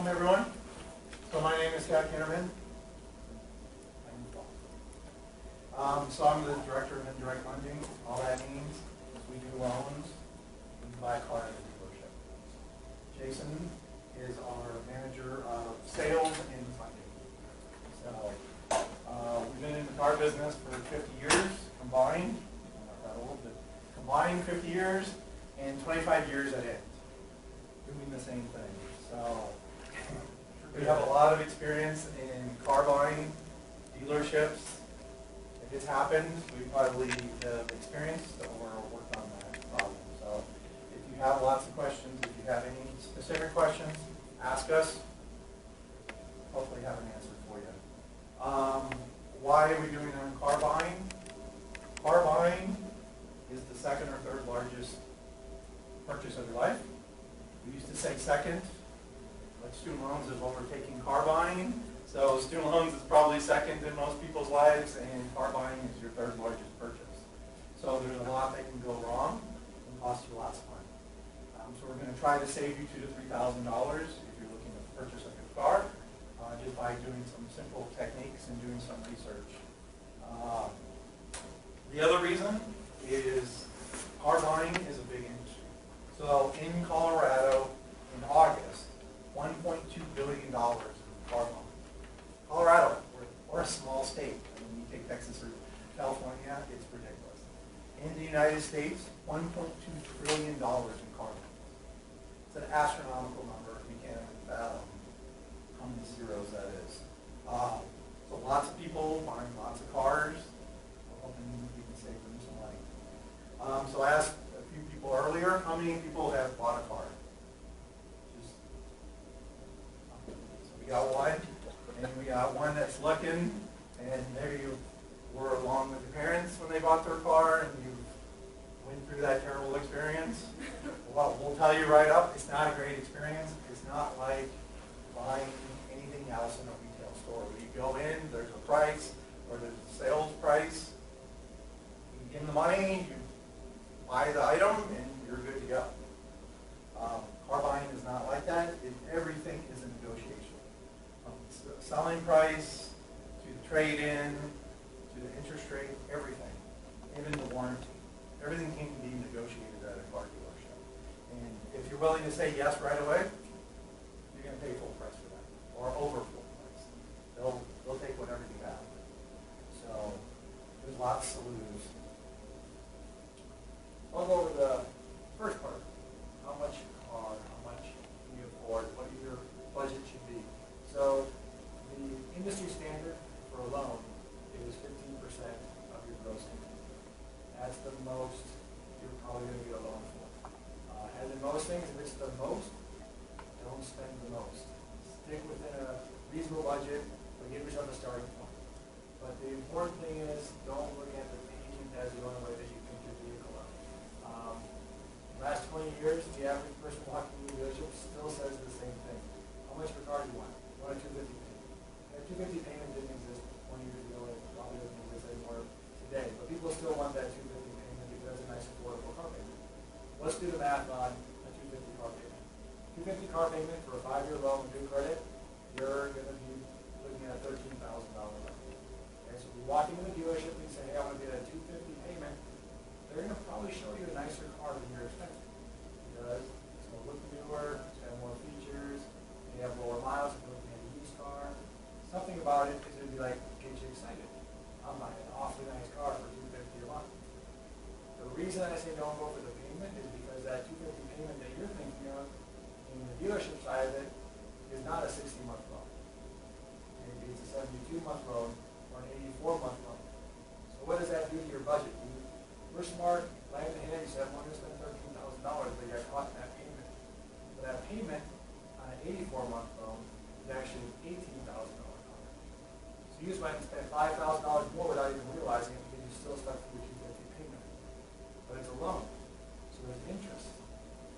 everyone. So my name is Scott Kinnerman. So I'm the director of indirect lending. All that means is we do loans, we buy a car at a dealership. Jason is our manager of sales and funding. So we've been in the car business for 50 years combined. I'm not that old, but combined 50 years and 25 years at ENT, doing the same thing. So we have a lot of experience in car buying, dealerships. If it's happened, we probably have experienced or worked on that problem. So if you have lots of questions, if you have any specific questions, ask us. Hopefully have an answer for you. Why are we doing it on car buying? Car buying is the second or third largest purchase of your life. We used to say second, but student loans is overtaking car buying. So student loans is probably second in most people's lives, and car buying is your third largest purchase. So there's a lot that can go wrong and cost you lots of money. So we're going to try to save you $2,000 to $3,000 if you're looking to purchase a new car, just by doing some simple techniques and doing some research. The other reason is car buying is a big industry. So in Colorado, in August, $1.2 billion in car buying. Colorado, we're a small state. I mean, you take Texas or California, it's ridiculous. In the United States, $1.2 trillion in car buying. It's an astronomical number. We can't even fathom how many zeros that is. So lots of people buying lots of cars. We're hoping we can save them some money. So I asked a few people earlier, how many people have bought a car? So we got one. And we got one that's looking, and maybe you were along with your parents when they bought their car, and you went through that terrible experience. Well, we'll tell you right up, it's not a great experience. It's not like buying anything else in a retail store. When you go in, there's a price, or there's a sales price. You give them the money, you buy the item, and you're good to go. Car buying is not like that. Everything is a negotiation. Selling price, to the trade-in, to the interest rate, everything, even the warranty. Everything can be negotiated at a car dealership. And if you're willing to say yes right away, you're going to pay full price for that, or over full price. They'll take whatever you have. So there's lots to lose. I'll go over the first part. How much car, how much can you afford, what your budget should be. So the industry standard for a loan is 15% of your gross income. That's the most you're probably going to get a loan for. As in most things, if it's the most, don't spend the most. Stick within a reasonable budget, but give yourself a starting point. But the important thing is don't look at the payment as the only way that you think your vehicle out. Last 20 years, the average person walking in the dealership still says the same thing. How much for car do you want? You want a 250 payment. That 250 payment didn't exist 20 years ago, and it probably doesn't exist anymore today. But people still want that 250 payment because it's a nice affordable car payment. Let's do the math on a 250 car payment. 250 car payment for a 5-year loan with good credit, you're going to be looking at a $13,000 loan. Okay, so if you walk into the dealership and you say, hey, I want to get a 250 payment, they're going to probably show you a nicer car than you're expecting. Because it's going to look newer, it's going to have more features, you have lower miles, if you're looking at a used car. Something about it is going to be like, get you excited. I'm buying an awfully nice car for $250 a month. The reason I say don't go for the payment is because that $250 payment that you're thinking of in the dealership side of it is not a 60-month loan. Maybe it's a 72-month loan or an 84-month loan. So what does that do to your budget? We're smart, land in hand, you said, I'm going to spend $13,000, but you got caught in that payment. But that payment on an 84-month loan is actually $18,000 coverage. So you just might spend $5,000 more without even realizing it because you still stuck to your 250 payment. But it's a loan, so there's interest.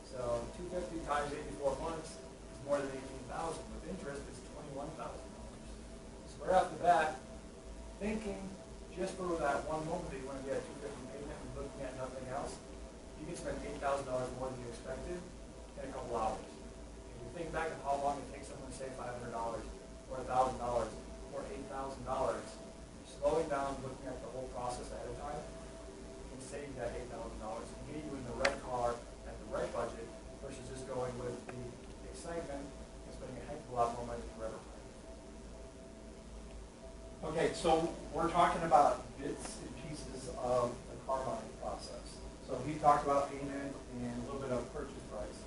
So 250 times 84 months is more than $18,000. With interest, it's $21,000. So right off the bat, thinking just for that one moment that you want to get a 250 payment and looking at nothing else, you can spend $8,000 more than you expected in a couple hours. If you think back to how long it takes someone to save $500 or $1,000 or $8,000, slowing down, looking at the whole process ahead of time can save that $8,000 and get you in the right car at the right budget versus just going with the excitement and spending a heck of a lot more money forever. Okay, so we're talking about bits and pieces of the car buying process. So he talked about payment and a little bit of purchase price.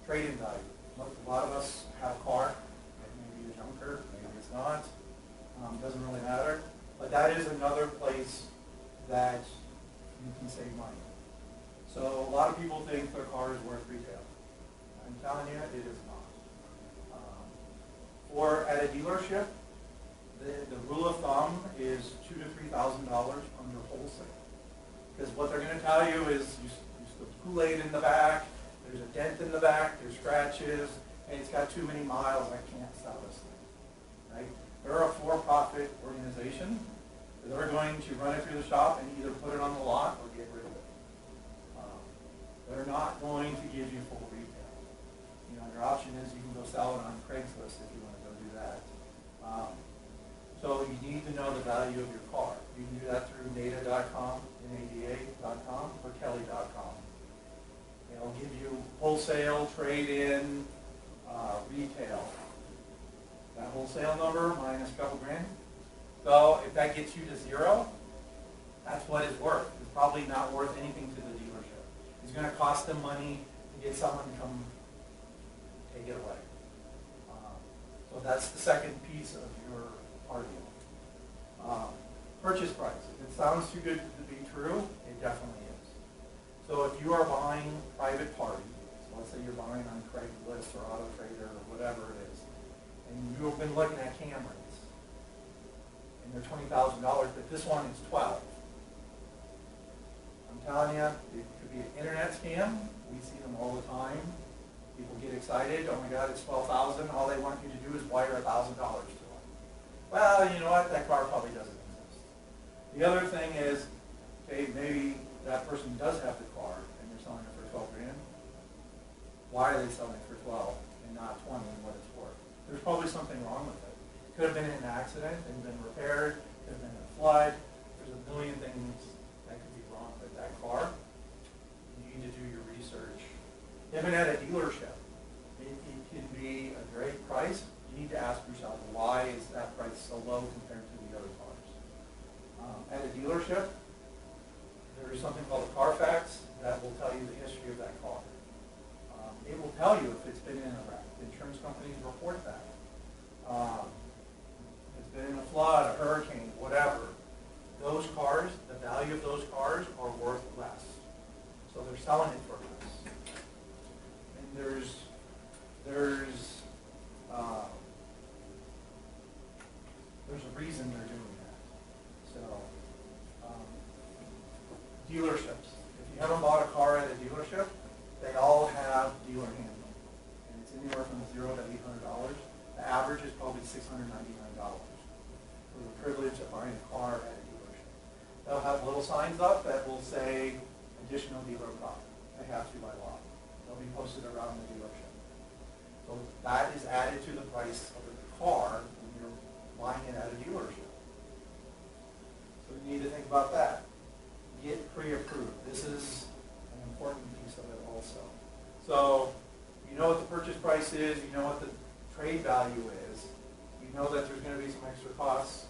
Trade-in value. A lot of us have a car. Maybe it's junker, maybe it's not. Doesn't really matter. But that is another place that you can save money. So a lot of people think their car is worth retail. I'm telling you, it is not. Or at a dealership, the rule of thumb is $2,000 to $3,000 under wholesale. Because what they're going to tell you is you spilled Kool-Aid in the back, there's a dent in the back, there's scratches, and it's got too many miles, I can't sell this thing. Right? They're a for-profit organization. They're going to run it through the shop and either put it on the lot or get rid of it. They're not going to give you full retail. You know, your option is you can go sell it on Craigslist if you want to go do that. So you need to know the value of your car. You can do that through nada.com, nada.com, or kelly.com. It'll give you wholesale, trade-in, retail. That wholesale number minus a couple grand. So if that gets you to zero, that's what it's worth. It's probably not worth anything to the dealership. It's going to cost them money to get someone to come take it away. So that's the second piece of your argument. Purchase price. If it sounds too good to be true, it definitely is. So if you are buying private party, so let's say you're buying on Craigslist or Auto Trader or whatever it is, and you've been looking at Camrys, and they're $20,000, but this one is $12,000. I'm telling you, it could be an internet scam. We see them all the time. People get excited. Oh my God, it's $12,000. All they want you to do is wire $1,000 to them. Well, you know what? That car probably doesn't exist. The other thing is, okay, maybe that person does have the car and they're selling it for $12 grand. Why are they selling it for 12 and not 20 and what it's worth? There's probably something wrong with it. Could have been an accident and been repaired. Could have been a flood. There's a million things that could be wrong with that car. You need to do your research. Even at a dealership, it can be a great price. You need to ask yourself, why is that price so low compared to the other cars? At a dealership, there is something called a Carfax that will tell you the history of that car. It will tell you if it's been in a wreck. Insurance companies report that. If it's been in a flood, a hurricane, whatever. Those cars, the value of those cars are worth less. So they're selling it for less. And there's a reason they're doing that. So, dealerships. If you haven't bought a car at a dealership, they all have dealer handling. And it's anywhere from $0 to $800. The average is probably $699 for the privilege of buying a car at a dealership. They'll have little signs up that will say additional dealer profit. They have to by law. They'll be posted around the dealership. So that is added to the price of the car when you're buying it at a dealership. So you need to think about that. Get pre-approved. This is an important piece of it also. So you know what the purchase price is, you know what the trade value is, you know that there's going to be some extra costs.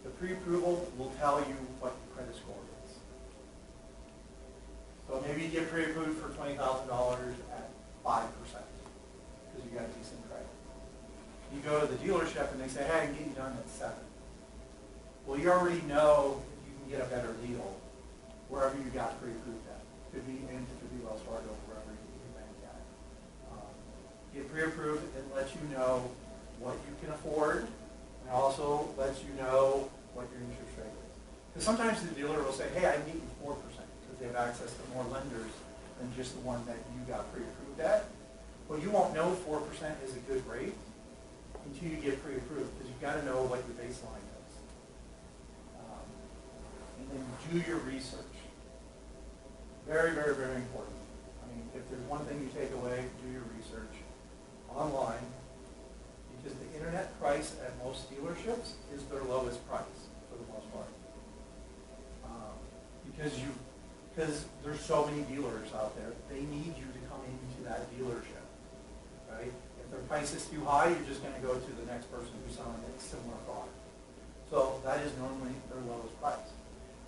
The pre-approval will tell you what the credit score is. So maybe you get pre-approved for $20,000 at 5% because you got decent credit. You go to the dealership and they say, hey, I can get you done at 7. Well, you already know if you can get a better deal wherever you got pre-approved at. Could be ENT, it could be Wells Fargo, wherever you bank at. Get pre-approved, it lets you know what you can afford, and also lets you know what your interest rate is. Because sometimes the dealer will say, hey, I can get you 4% because they have access to more lenders than just the one that you got pre-approved at. Well, you won't know 4% is a good rate until you get pre-approved because you've got to know what your baseline is. And then do your research. Very, very, very important. I mean, if there's one thing you take away, do your research online, because the internet price at most dealerships is their lowest price for the most part. Because there's so many dealers out there, they need you to come into that dealership, right? If their price is too high, you're just going to go to the next person who's selling a similar car. So that is normally their lowest price.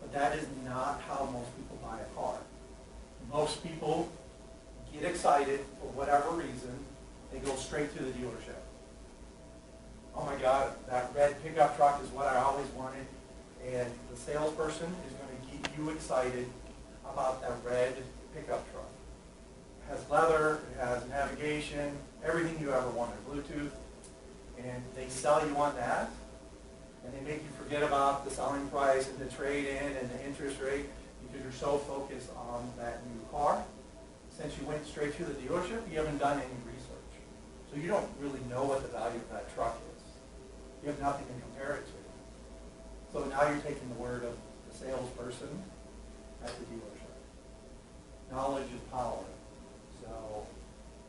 But that is not how most people buy a car. Most people get excited for whatever reason, they go straight to the dealership. Oh my God, that red pickup truck is what I always wanted. And the salesperson is going to get you excited about that red pickup truck. It has leather, it has navigation, everything you ever wanted, Bluetooth. And they sell you on that. And they make you forget about the selling price and the trade-in and the interest rate because you're so focused on that new car. Since you went straight to the dealership, you haven't done any research. So you don't really know what the value of that truck is. You have nothing to compare it to. So now you're taking the word of the salesperson at the dealership. Knowledge is power. So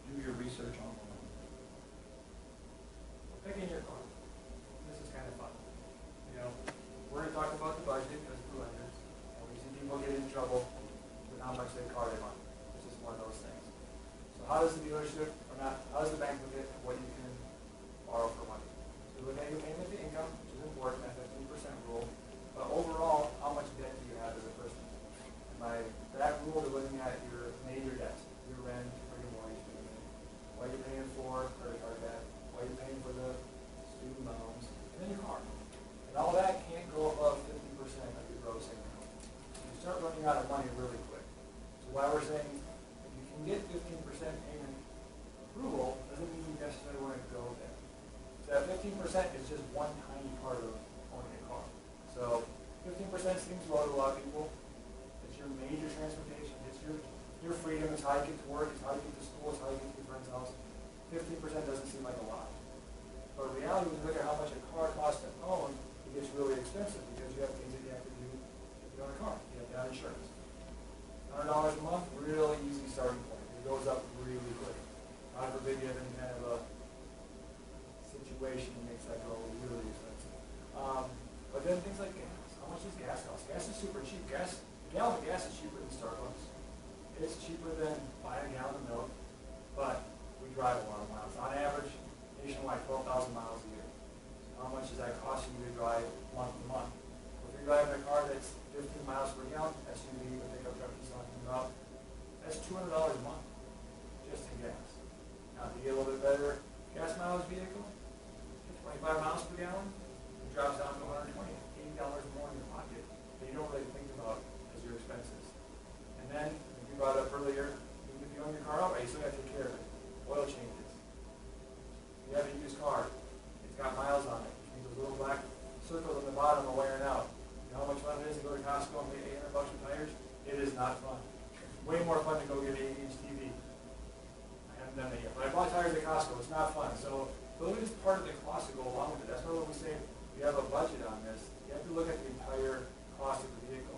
do your research online. Picking your car. This is kind of fun. You know, we're going to talk about the budget as blue lenders, and we see people get in trouble with how much they car they want. It's just one of those things. So how does the dealership, or not, how does the bank look at what you can borrow for money? So look at your payment to income, which is important, that 15% rule. But overall, how much debt do you have as a person? And by that rule, they're looking at your major debts, your rent, or your mortgage payment, what you're paying for credit card debt, what you're paying for the student loans, and then your car. And all that can't go above 50% of your gross income. You start running out of money really quick. So why we're saying, if you can get 15% payment approval, doesn't mean you necessarily want to go there. So that 15% is just one tiny part of owning a car. So 15% seems low to a lot of people. It's your major transportation. It's your freedom. It's how you get to work. It's how you get to school. It's how you get to your friend's house. 15% doesn't seem like a lot. But in reality, when you look at how much a car costs to own, it gets really expensive because you have things that you have to do if you own a car. You have to have insurance. $100 a month, really easy starting point. It goes up really quick. God forbid you have any kind of a situation that makes that go really expensive. But then things like gas. How much does gas cost? Gas is super cheap. A gallon of gas is cheaper than Starbucks. It's cheaper than buying a gallon of milk, but we drive a lot of miles. On average, nationwide, 12,000 miles a year. So how much is that costing you to drive month to month? Well, if you're driving a car that's 15 miles per gallon, SUV, the pickup truck he's talking about, that's $200 a month just in gas. Now, to get a little bit better gas mileage vehicle, 25 miles per gallon, it drops down to 120, $80 more in your pocket that you don't really think about as your expenses. And then, like you brought up earlier, even if you own your car outright, you still got to take care of it. Oil changes. You have a used car. It's got miles on it. Which means those little black circles on the bottom are wearing out. You know how much fun it is to go to Costco and pay $800 for tires? It is not fun. Way more fun to go get an 8-inch TV. I haven't done that yet. But I bought tires at Costco. It's not fun. So those is part of the cost to go along with it. That's why when we say you have a budget on this, you have to look at the entire cost of the vehicle.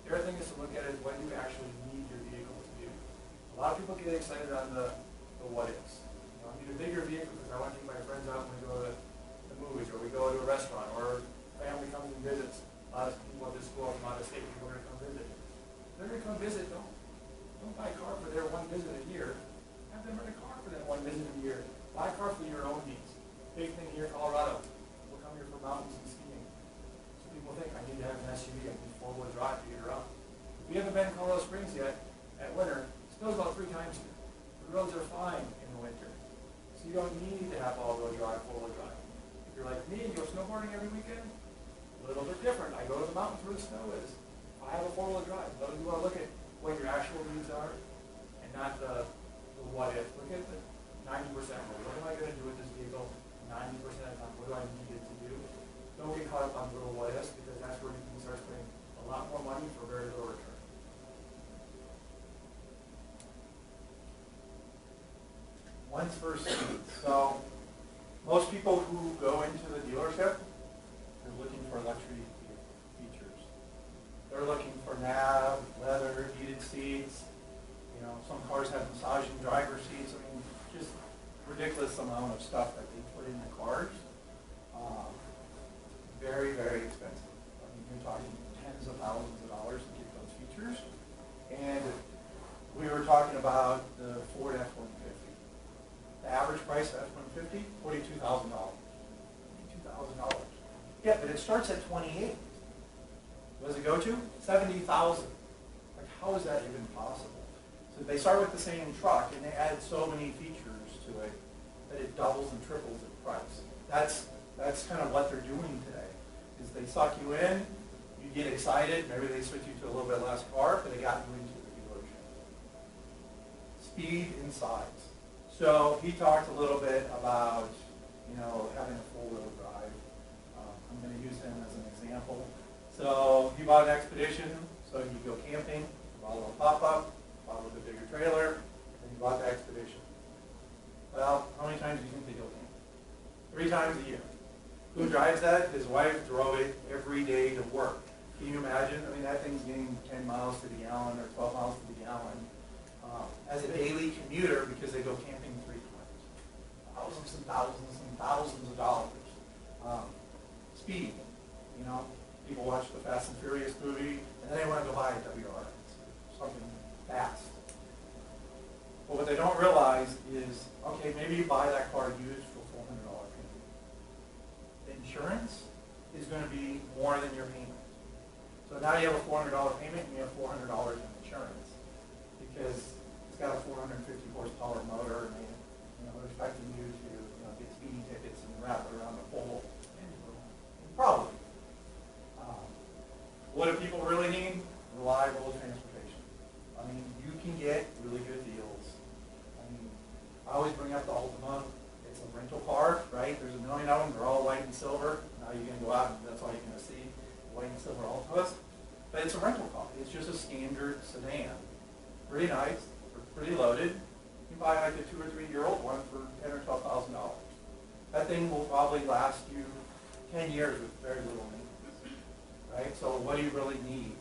The other thing is to look at it what you actually need your vehicle to do. A lot of people get excited on the what ifs. You know, I need a bigger vehicle because I want to take my friends out when we go to the movies or we go to a restaurant or family comes and visits. A lot of people at this school from out of state, people are going to come visit. If they're going to come visit, don't buy a car for their one visit a year. Have them rent a car for that one visit a year. Buy a car for your own needs. Big thing here in Colorado. We'll come here for mountains and skiing. So people think I need to have an SUV, I need four-wheel drive to get around. If you haven't been in Colorado Springs yet, at winter, it snows about 3 times here. The roads are fine in the winter. So you don't need to have all-wheel drive, four-wheel drive. If you're like me and you go snowboarding every weekend, a little bit different. I go to the mountains where the snow is. I have a four-wheel drive. Those you want to look at what your actual needs are and not the what if. Look at the 90% rule. What am I going to do with this vehicle 90% of the time? What do I need it to do? Don't get caught up on little what ifs because that's where you can start spending a lot more money for very little return. One's first need. So most people who go into the dealership are looking for luxury features. They're looking for nav, leather, heated seats. You know, some cars have it, but it starts at 28. What does it go to? 70,000. Like, how is that even possible? So they start with the same truck, and they add so many features to it that it doubles and triples its price. That's kind of what they're doing today, is they suck you in, you get excited, maybe they switch you to a little bit less car, but they got you into the dealership. Speed and size. So he talked a little bit about, having a four-wheel drive. I'm going to use him as an example. So he bought an Expedition, so he could go camping, bought a little pop-up, bought with a bigger trailer, and he bought the Expedition. Well, how many times do you think they go camping? 3 times a year. Who drives that? His wife drove it every day to work. Can you imagine? I mean, that thing's getting 10 miles to the gallon or 12 miles to the gallon as a daily commuter because they go camping 3 times. Thousands and thousands and thousands of dollars. Speed. People watch the Fast and Furious movie, and then they want to go buy a WR, something fast. But what they don't realize is, okay, maybe you buy that car used for $400 payment. The insurance is going to be more than your payment. So now you have a $400 payment, and you have $400 in insurance because it's got a 450 horsepower motor, and they're expecting you to get speeding tickets and wrap it around the pole. Probably. What do people really need? Reliable transportation. I mean, you can get really good deals. I mean, I always bring up the Ultima. It's a rental car, right? There's a million of them. They're all white and silver. Now you're going to go out and that's all you're going to see, white and silver Ultimas. But it's a rental car. It's just a standard sedan. Pretty nice, pretty loaded. You can buy like a 2 or 3 year old one for $10,000 or $12,000. That thing will probably last you 10 years with very little maintenance. Right? So what do you really need?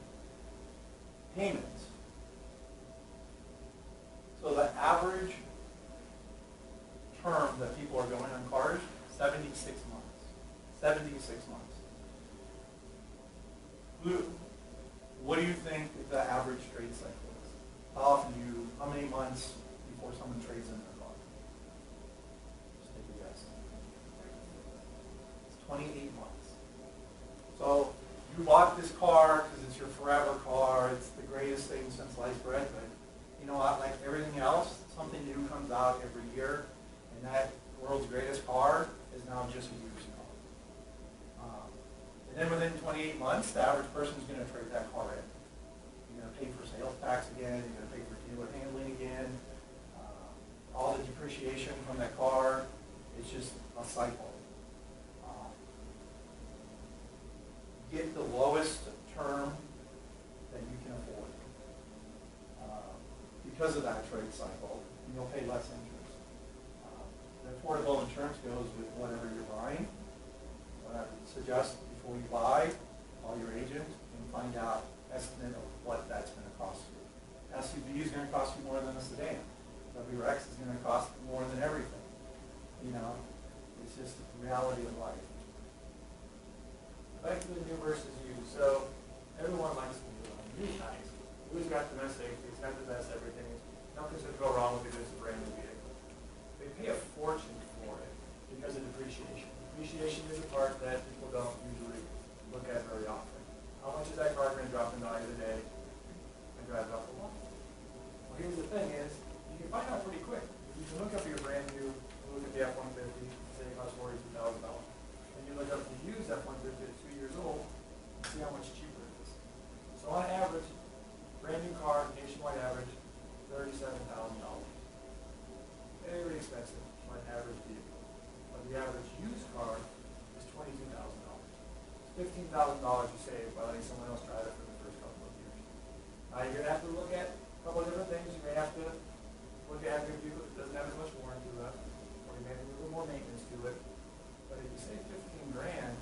Payments. So the average term that people are going on cars, 76 months. 76 months. What do you think the average trade cycle is? How many months before someone trades in their car? Just take a guess. It's 28 months. So you bought this car because it's your forever car, it's the greatest thing since sliced bread, but you know what, like everything else, something new comes out every year, and that world's greatest car is now just a used car. And then within 28 months, the average person is going to trade that car in. You're going to pay for sales tax again, you're going to pay for dealer handling again, all the depreciation from that car, it's just a cycle. Get the lowest term that you can afford because of that trade cycle, and you'll pay less interest. The affordable insurance goes with whatever you're buying. What I would suggest before you buy, call your agent and find out estimate of what that's going to cost you. SUV is going to cost you more than a sedan. WRX is going to cost more than everything. It's just the reality of life. Back to the new versus used. So everyone likes the new one. New's nice. New's got the best safety. It's got the best everything. Nothing's going to go wrong with it. It's a brand new vehicle. They pay a fortune for it because of depreciation. Depreciation is a part that people don't usually look at very often. How much is that car going to drop in value today and drive it off the lot? Well, here's the thing is, you can find out pretty quick. You can look up your brand new, look at the F-150, say it costs $42,000. And you look up the used F-150 that's 2 years old, and see how much cheaper it is. So on average, brand new car, nationwide average, $37,000. Very expensive for an average vehicle. But the average used car is $22,000. $15,000 you save by letting someone else drive it for the first couple of years. Now you're going to have to look at a couple of different things. You may have to look at having a vehicle that doesn't have as much warranty left, or you may have to do a little more maintenance to it. But if you save $15 grand,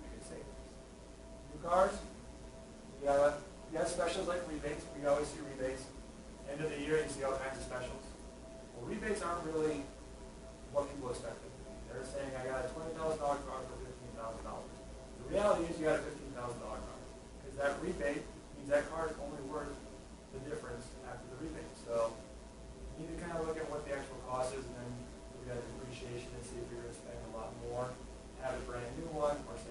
you can save it. New cars, you have specials like rebates. We always see rebates. End of the year, you see all kinds of specials. Well, rebates aren't really what people expect them to be. They're saying, I got a $20,000 car for $15,000. The reality is you got a $15,000 car. Because that rebate means that car is only worth the difference after the rebate. So you need to kind of look at what the actual cost is and then look at depreciation and see if you're going to spend a lot more, have a brand new one, or say,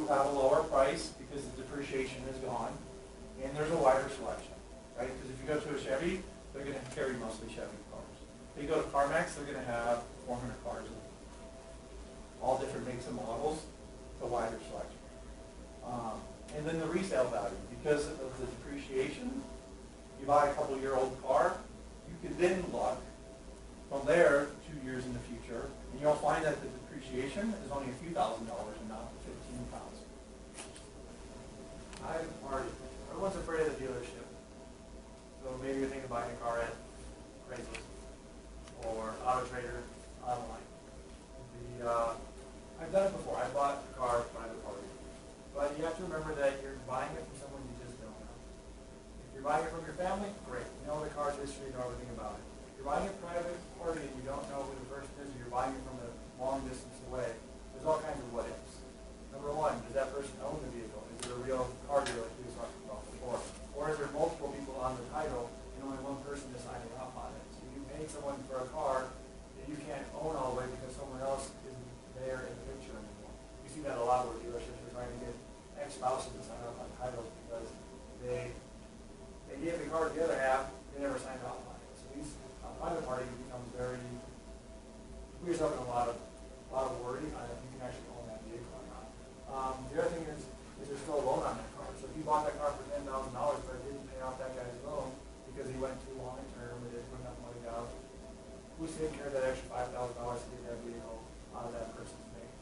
you have a lower price because the depreciation is gone, and there's a wider selection, right? Because if you go to a Chevy, they're going to carry mostly Chevy cars. If you go to CarMax, they're going to have 400 cars in them. All different makes and models, it's a wider selection. And then the resale value, because of the depreciation, you buy a couple-year-old car, you could then look from there 2 years in the future, and you'll find that the depreciation is only a few $1,000s and not $15,000. I'm Marty. Everyone's afraid of the dealership. So maybe you're thinking of buying a car at Craigslist or Auto Trader online. I've done it before. I bought a car private party. But you have to remember that you're buying it from someone you just don't know. If you're buying it from your family, great. You know the car's history, you know everything about it. If you're buying a private party and you don't know who the person is, or you're buying it from a long distance away, there's all kinds of what ifs. Number one, does that person own the vehicle? Is it a real car dealer like he was talking about before? Or is there multiple people on the title and only one person is signing off on it? So you pay someone for a car that you can't own all the way because someone else isn't there in the picture anymore. You see that a lot where dealerships are trying to get ex-spouses to sign off on titles because they gave the car to the other half, they never signed off on it. So these private party becomes very, you put yourself in a lot of worry on if you can actually own that vehicle or not. The other thing is there's still a loan on that car. So if you bought that car for $10,000 but didn't pay off that guy's loan because he went too long term and didn't put enough money down, who's taking care of that extra $5,000 to get that vehicle out of that person's name?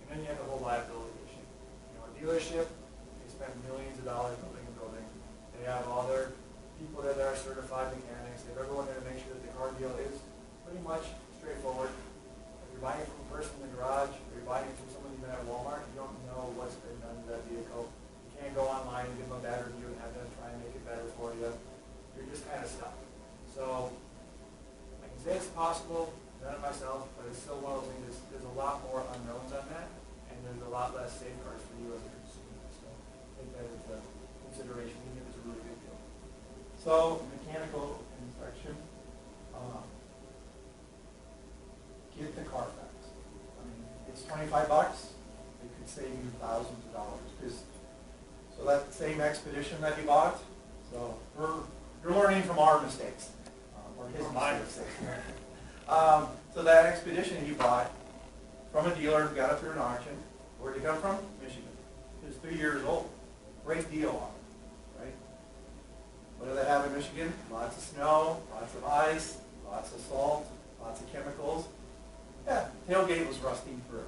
And then you have the whole liability issue. You know, a dealership, they spend millions of dollars building a building. They have all their people that are certified mechanics. They have everyone there to make sure that the car deal is pretty much straightforward. If you're buying it from a person in the garage, or you're buying it from someone you met at Walmart, you don't know what's been done to that vehicle. You can't go online and give them a bad review and have them try and make it better for you. You're just kind of stuck. So I can say it's possible, I've done it myself, but it's still one of those things. There's a lot more unknowns on that, and there's a lot less safeguards for you as a consumer. So take that into consideration, even if it's a really good deal. So mechanical inspection, get the Carfax. I mean, it's $25. It could save you thousands of dollars. So that same expedition that you bought, so you're learning from our mistakes, or his mistakes. So that expedition you bought from a dealer who got it through an auction, where'd it come from? Michigan. It was 3 years old. Great deal on it, right? What do they have in Michigan? Lots of snow, lots of ice, lots of salt, lots of chemicals. Yeah, tailgate was rusting for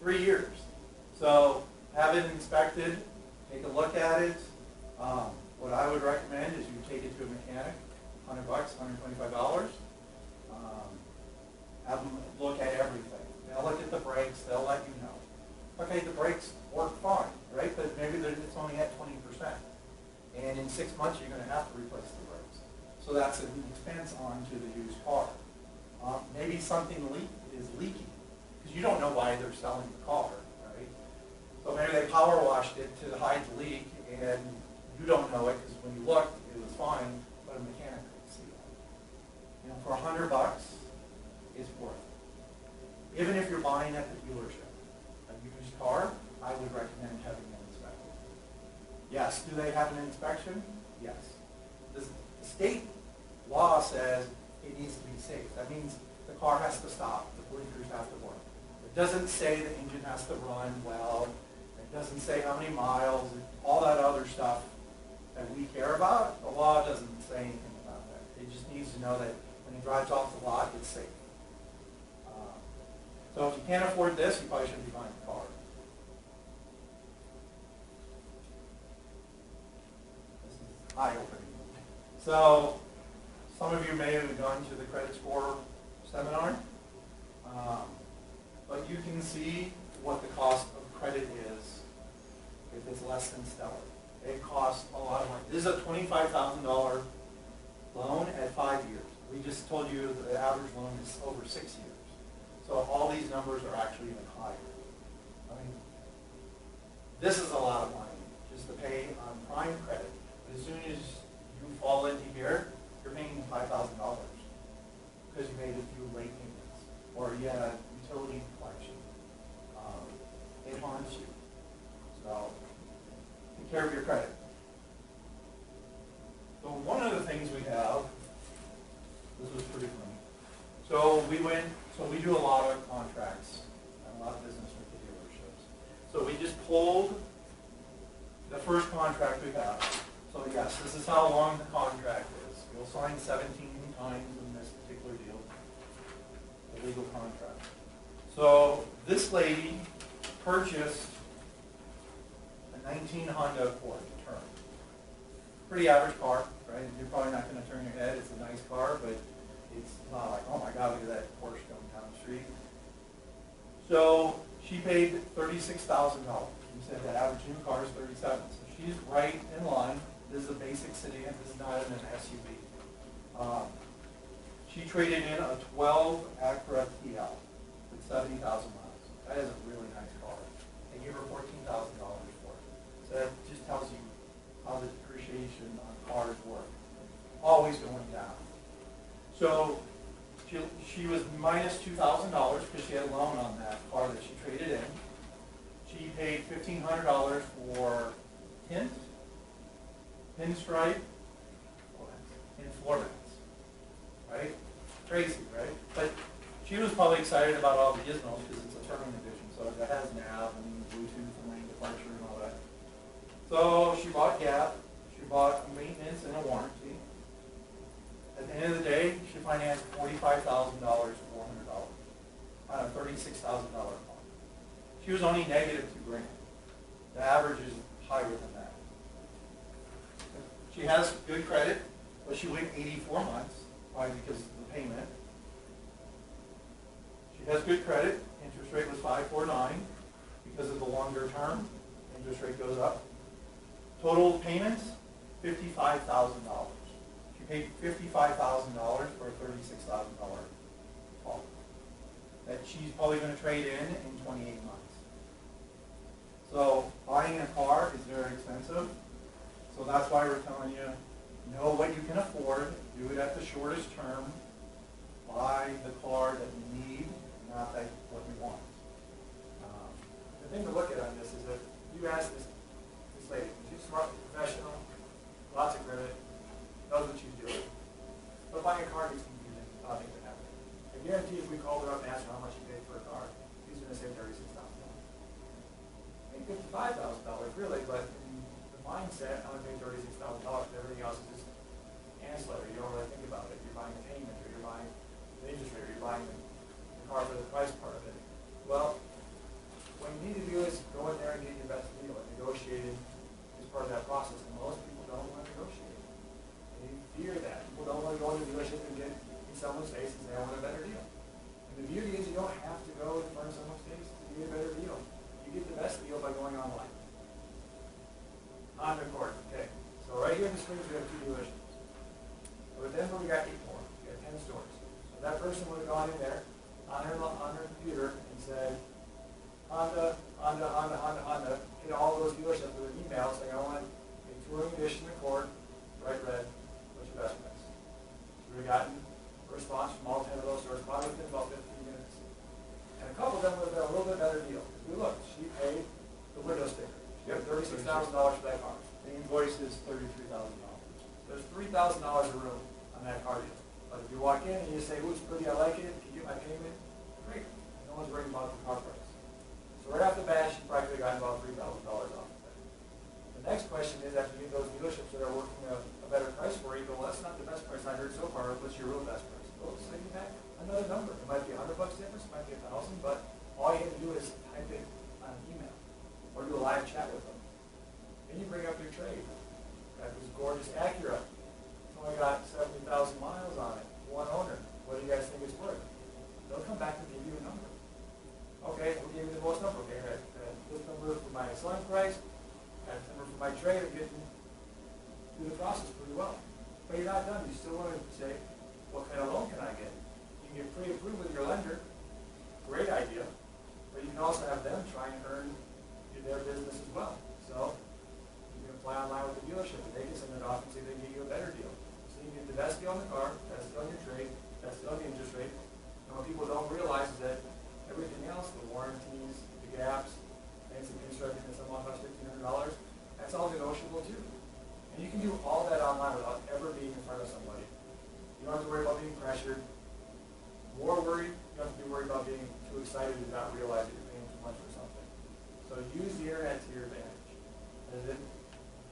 3 years. So have it inspected, take a look at it. What I would recommend is you take it to a mechanic, $100, $125. Have them look at everything. They'll look at the brakes, they'll let you know. Okay, the brakes work fine, right? But maybe it's only at 20%. And in 6 months, you're going to have to replace the brakes. So that's an expense onto the used car. Maybe something is leaking, because you don't know why they're selling the car, right? So maybe they power washed it to hide the leak, and you don't know it, because when you looked, it was fine, but a mechanic could see it. You know, for $100, it's worth it. Even if you're buying at the dealership, a used car, I would recommend having it inspected. Yes, do they have an inspection? Yes. The state law says it needs to be safe. That means the car has to stop, the blinkers have to work. It doesn't say the engine has to run well. It doesn't say how many miles, all that other stuff that we care about. The law doesn't say anything about that. It just needs to know that when it drives off the lot, it's safe. So if you can't afford this, you probably shouldn't be buying a car. This is eye-opening. So some of you may have gone to the credit score seminar, but you can see what the cost of credit is if it's less than stellar. It costs a lot of money. This is a $25,000 loan at 5 years. We just told you that the average loan is over 6 years. So all these numbers are actually even higher. I mean, this is a lot of money just to pay on prime credit. But as soon as you fall into here, you're paying $5,000 because you made a few late payments or you had a utility collection. It haunts you. went, so we do a lot of contracts and a lot of business with the dealerships. So we just pulled the first contract we have. So yes, this is how long the contract is. You'll sign 17 times in this particular deal, the legal contract. So this lady purchased a 19 Honda Accord Turn. Pretty average car, right? You're probably not going to turn your head. It's a nice car, but it's not like, oh my God, look at that Porsche going down the street. So she paid $36,000. You said the average new car is $37,000. So she's right in line. This is a basic sedan. This is not an SUV. She traded in a 12 Acura TL with 70,000 miles. That is a really nice car. They gave her $14,000 for it. So that just tells you how the depreciation on cars work. Always going down. So she was minus $2,000 because she had a loan on that car that she traded in. She paid $1,500 for tint, pinstripe, and floor mats. Right? Crazy, right? But she was probably excited about all the gizmos because it's a Touring edition. So it has nav and Bluetooth and lane departure and all that. So she bought gap. She bought a maintenance and a warranty. At the end of the day, she financed $45,000, $400 on a $36,000 car. She was only negative $2,000. The average is higher than that. She has good credit, but she went 84 months, probably because of the payment. She has good credit. Interest rate was 5.49 because of the longer term. Interest rate goes up. Total payments, $55,000. She paid $55,000 for a $36,000 car that she's probably going to trade in 28 months. So buying a car is very expensive. So that's why we're telling you, know what you can afford, do it at the shortest term, buy the car that you need, not that what you want. The thing to look at on this is that you asked this lady, she's smart, professional, lots of credit, knows what she's doing. But buying a car gets confusing. A lot of things that happen. I guarantee if we called her up and asked her how much she paid for a car, she's going to say $36,000. Maybe $55,000 really, but in the mindset, I'm going to pay $36,000. Everything else is just ancillary. You don't really think about it. You're buying the payment, or you're buying the interest rate, or you're buying the car for the price part of it. Well, what you need to do is go in there and get your best deal. And negotiating is part of that process. And most people don't want to negotiate. They fear that. People don't want to go into the dealership and get in someone's face and say, I want a better deal. And the beauty is you don't have to go in front of someone's face to get a better deal. You get the best deal by going online. Honda Accord, okay. So right here in the Springs we have 2 dealerships. But then we got 8 more. We got 10 stores. So that person would have gone in there on her computer and said, Honda, hit all those dealerships with an email saying, I want a Touring Edition Accord, bright red, what's your best price? So we gotten a response from all 10 of those stores, probably within about 15 minutes. And a couple of them would have got a little bit better deal. We looked, she paid the window sticker. She got $36,000 for that car. The invoice is $33,000. There's $3,000 a room on that car deal. But if you walk in and you say, ooh, it's pretty, I like it, can you get my payment? Great. No one's worried about the car price. So right off the bat, she probably could have gotten about $3,000 off of it. The next question is, after you get those dealerships that are working a better price for you, you go, well, that's not the best price I heard so far. What's your real best price? Well, say you back another number. It might be $100 difference, it might be $1,000, but all you have to do is type it on an email or do a live chat with them. Then you bring up your trade. Got this gorgeous Acura. It's only got 70,000 miles on it. One owner. What do you guys think it's worth? They'll come back and give you a number. Okay, we'll give you the most number. Okay, I got this number for my selling price. I got this number for my trade. I'm getting through the process pretty well. But you're not done. You still want to say, what kind of loan can I get? You can get pre-approved with your lender. Great idea. But you can also have them try and earn their business as well. So you can apply online with the dealership, and they can send it off and see if they can get you a better deal. So you can get the best deal on the car, best deal on your trade, best deal on the interest rate. And what people don't realize is that everything else, the warranties, the gaps, things that construction that someone costs $1,500, that's all negotiable too. And you can do all that online without ever being in front of somebody. You don't have to worry about being pressured. More worried getting too excited and not realize that you're paying too much for something. So use the internet to your advantage. And then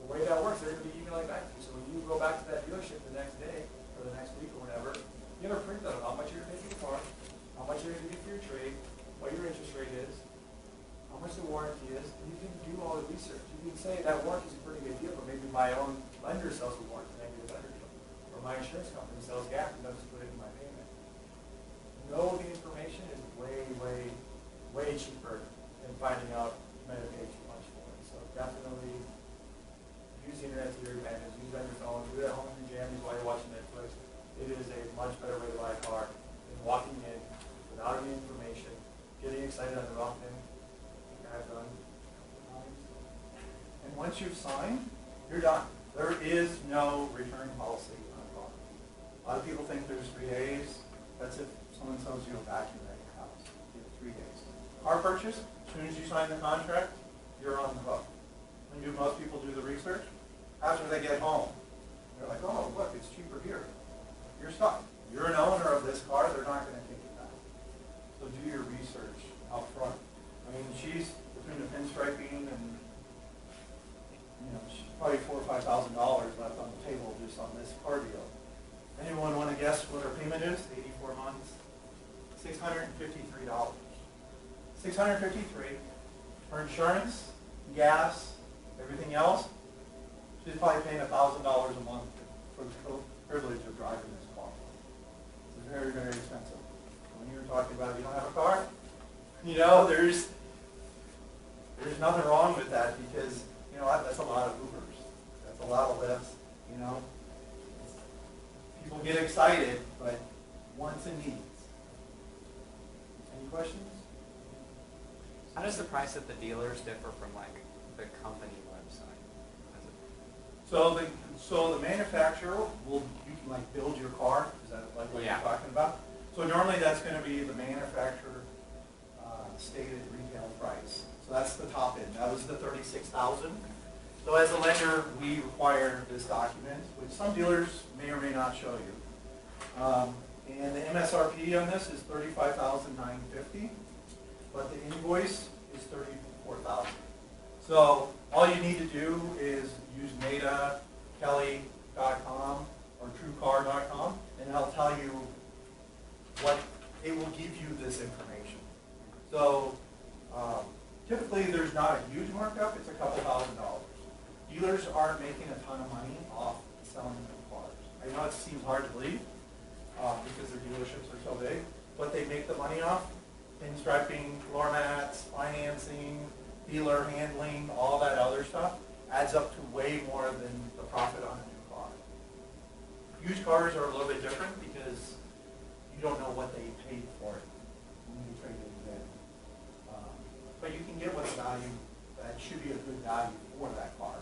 the way that works, they're going to be emailing back to you. So when you go back to that dealership the next day or the next week or whatever, you have a print of how much you're going to pay for the car, how much you're going to get for your trade, what your interest rate is, how much the warranty is, and you can do all the research. You can say that warranty is a pretty good deal, but maybe my own lender sells a warranty and I get a better deal. Or my insurance company sells gap and doesn't put it in my payment. Know the information is way, way, way cheaper than finding out you might have paid too much for it. So definitely use the internet to your advantage. Use it on your phone. Do it at home in your jammies while you're watching Netflix. It is a much better way to buy a car than walking in without any information, getting excited on the wrong thing, like I've done. And once you've signed, you're done. There is no return policy on a car. A lot of people think there's 3 days. That's if someone sells you a vacuum at your house. You have 3 days. Car purchase, as soon as you sign the contract, you're on the hook. When do most people do the research? After they get home. They're like, oh, look, it's cheaper here. You're stuck. You're an owner of this car. They're not going to take it back. So do your research up front. I mean, she's between the pinstriping and, she's probably $4,000 or $5,000 left on the table just on this car deal. Anyone want to guess what her payment is? 84 months. $653. $653. Her insurance, gas, everything else. She's probably paying $1,000 a month for the privilege of driving this car. It's very, very expensive. When you were talking about you don't have a car, there's nothing wrong with that because that's a lot of Ubers. That's a lot of Lyfts. People get excited, but wants and needs. Any questions? How does the price at the dealers differ from the company website? So the manufacturer you can build your car. Is that what you're talking about? So normally that's going to be the manufacturer stated retail price. So that's the top end. That was the $36,000. So as a lender, we require this document, which some dealers may or may not show you. And the MSRP on this is $35,950, but the invoice is $34,000. So all you need to do is use Nada, Kelly.com, or TrueCar.com, and it'll tell you what it will give you this information. So typically there's not a huge markup, it's a couple $1,000. Dealers aren't making a ton of money off selling their cars. I know it seems hard to believe because their dealerships are so big, but they make the money off pinstriping, floor mats, financing, dealer handling, all that other stuff adds up to way more than the profit on a new car. Used cars are a little bit different because you don't know what they paid for it when you trade it in. But you can get what's value that should be a good value for that car.